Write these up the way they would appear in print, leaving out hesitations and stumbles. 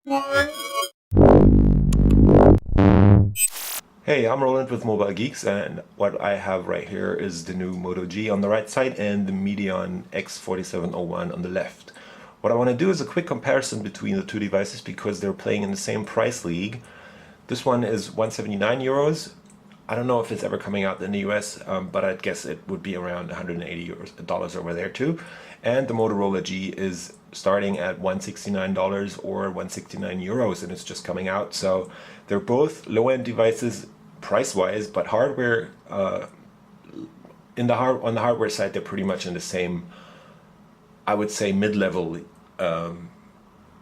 Hey, I'm Roland with Mobile Geeks, and what I have right here is the new Moto G on the right side and the Medion X4701 on the left. What I want to do is a quick comparison between the two devices because they're playing in the same price league. This one is 179 euros. I don't know if it's ever coming out in the US, but I'd guess it would be around 180 dollars over there too. And the Motorola G is starting at $169 or 169 euros, and it's just coming out. So they're both low-end devices price-wise, but hardware on the hardware side, they're pretty much in the same, I would say, mid-level.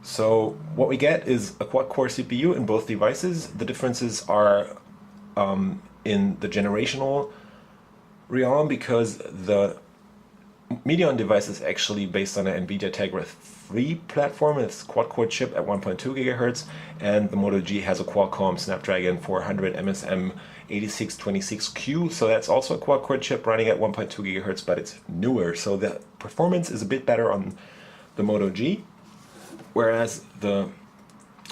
So what we get is a quad-core CPU in both devices. The differences are in the generational realm because the Medion device is actually based on an NVIDIA Tegra 3 platform. It's a quad-core chip at 1.2 gigahertz, and the Moto G has a Qualcomm Snapdragon 400 MSM 8626Q, so that's also a quad-core chip running at 1.2 gigahertz, but it's newer, so the performance is a bit better on the Moto G, whereas the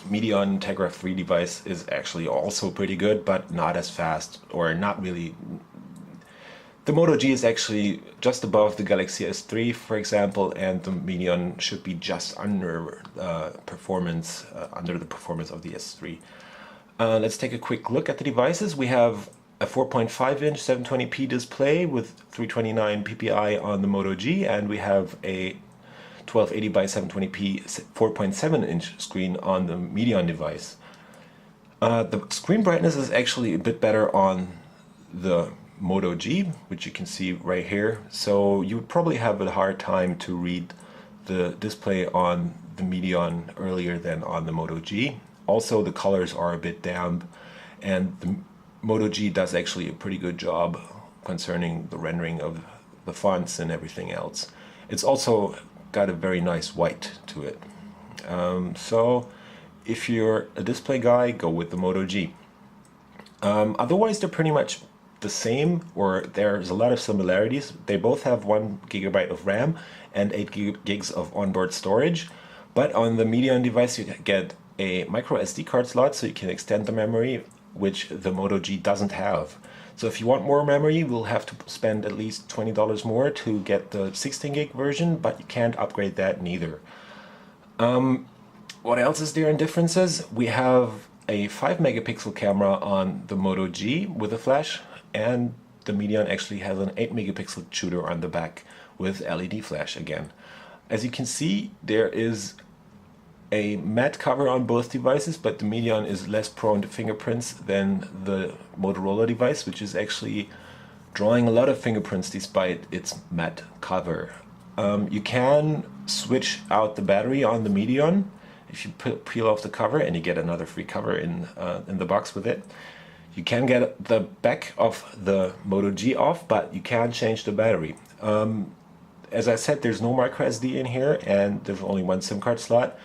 Medion Tegra 3 device is actually also pretty good, but not as fast, or not really. The Moto G is actually just above the Galaxy S3, for example, and the Medion should be just under performance, under the performance of the S3. Let's take a quick look at the devices. We have a 4.5-inch 720p display with 329 ppi on the Moto G, and we have a 1280 by 720p 4.7-inch screen on the Medion device. The screen brightness is actually a bit better on the Moto G, which you can see right here. So you would probably have a hard time to read the display on the Medion earlier than on the Moto G. Also, the colors are a bit damp, and the Moto G does actually a pretty good job concerning the rendering of the fonts and everything else. It's also got a very nice white to it. So if you're a display guy, go with the Moto G. Otherwise, they're pretty much the same, or there's a lot of similarities. They both have 1 gigabyte of RAM and 8 gigs of onboard storage, but on the Medion device you get a micro SD card slot, so you can extend the memory, which the Moto G doesn't have. So if you want more memory, we'll have to spend at least $20 more to get the 16 gig version, but you can't upgrade that neither. What else is there in differences? We have a 5 megapixel camera on the Moto G with a flash, and the Medion actually has an 8 megapixel shooter on the back with LED flash again. As you can see, there is a matte cover on both devices, but the Medion is less prone to fingerprints than the Motorola device, which is actually drawing a lot of fingerprints despite its matte cover. You can switch out the battery on the Medion if you peel off the cover, and you get another free cover in the box with it. You can get the back of the Moto G off, but you can't change the battery. As I said, there's no micro SD in here, and there's only 1 SIM card slot.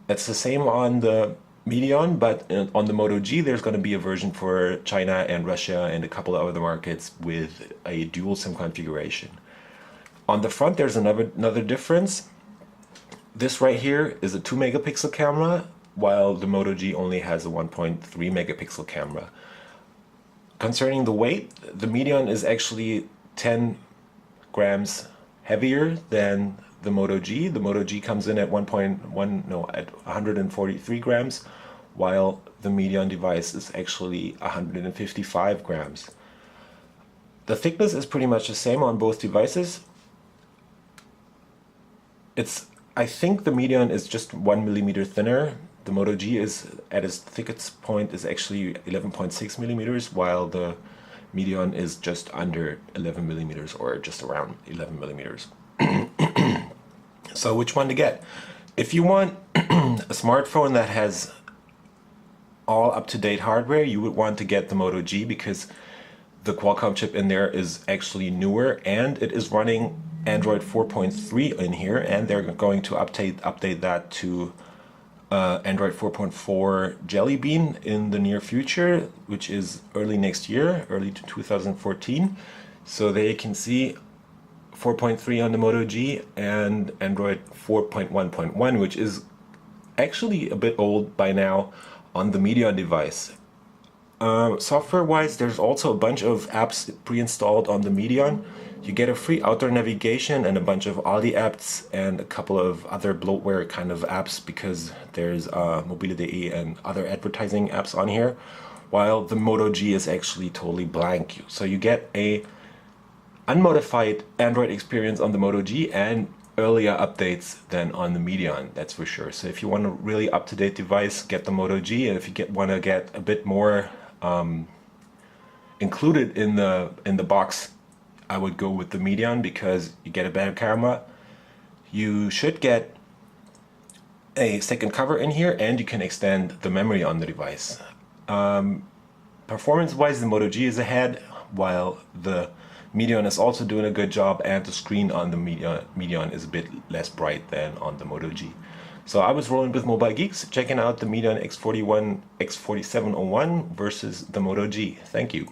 That's the same on the Medion, but on the Moto G there's going to be a version for China and Russia and a couple of other markets with a dual SIM configuration. On the front there's another difference. This right here is a 2 megapixel camera, while the Moto G only has a 1.3 megapixel camera. Concerning the weight, the Medion is actually 10 grams heavier than the Moto G. The Moto G comes in at 143 grams, while the Medion device is actually 155 grams. The thickness is pretty much the same on both devices. I think the Medion is just 1 millimeter thinner. The Moto G is, at its thickest point, is actually 11.6 millimeters, while the Medion is just under 11 millimeters, or just around 11 millimeters. So which one to get? If you want a smartphone that has all up-to-date hardware, you would want to get the Moto G because the Qualcomm chip in there is actually newer, and it is running Android 4.3 in here, and they're going to update that to Android 4.4 Jelly Bean in the near future, which is early next year, early 2014. So there you can see 4.3 on the Moto G and Android 4.1.1, which is actually a bit old by now on the Medion device. Software-wise, there's also a bunch of apps pre-installed on the Medion. You get a free outdoor navigation and a bunch of Aldi apps and a couple of other bloatware kind of apps because there's Mobile.de and other advertising apps on here, while the Moto G is actually totally blank. So you get a unmodified Android experience on the Moto G and earlier updates than on the Medion, that's for sure. So if you want a really up-to-date device, get the Moto G, and if you want to get a bit more included in the box, I would go with the Medion because you get a better camera. You should get a second cover in here, and you can extend the memory on the device. Performance-wise, the Moto G is ahead, while the Medion is also doing a good job, and the screen on the Medion is a bit less bright than on the Moto G. So I was rolling with Mobile Geeks, checking out the Medion X4701 versus the Moto G. Thank you.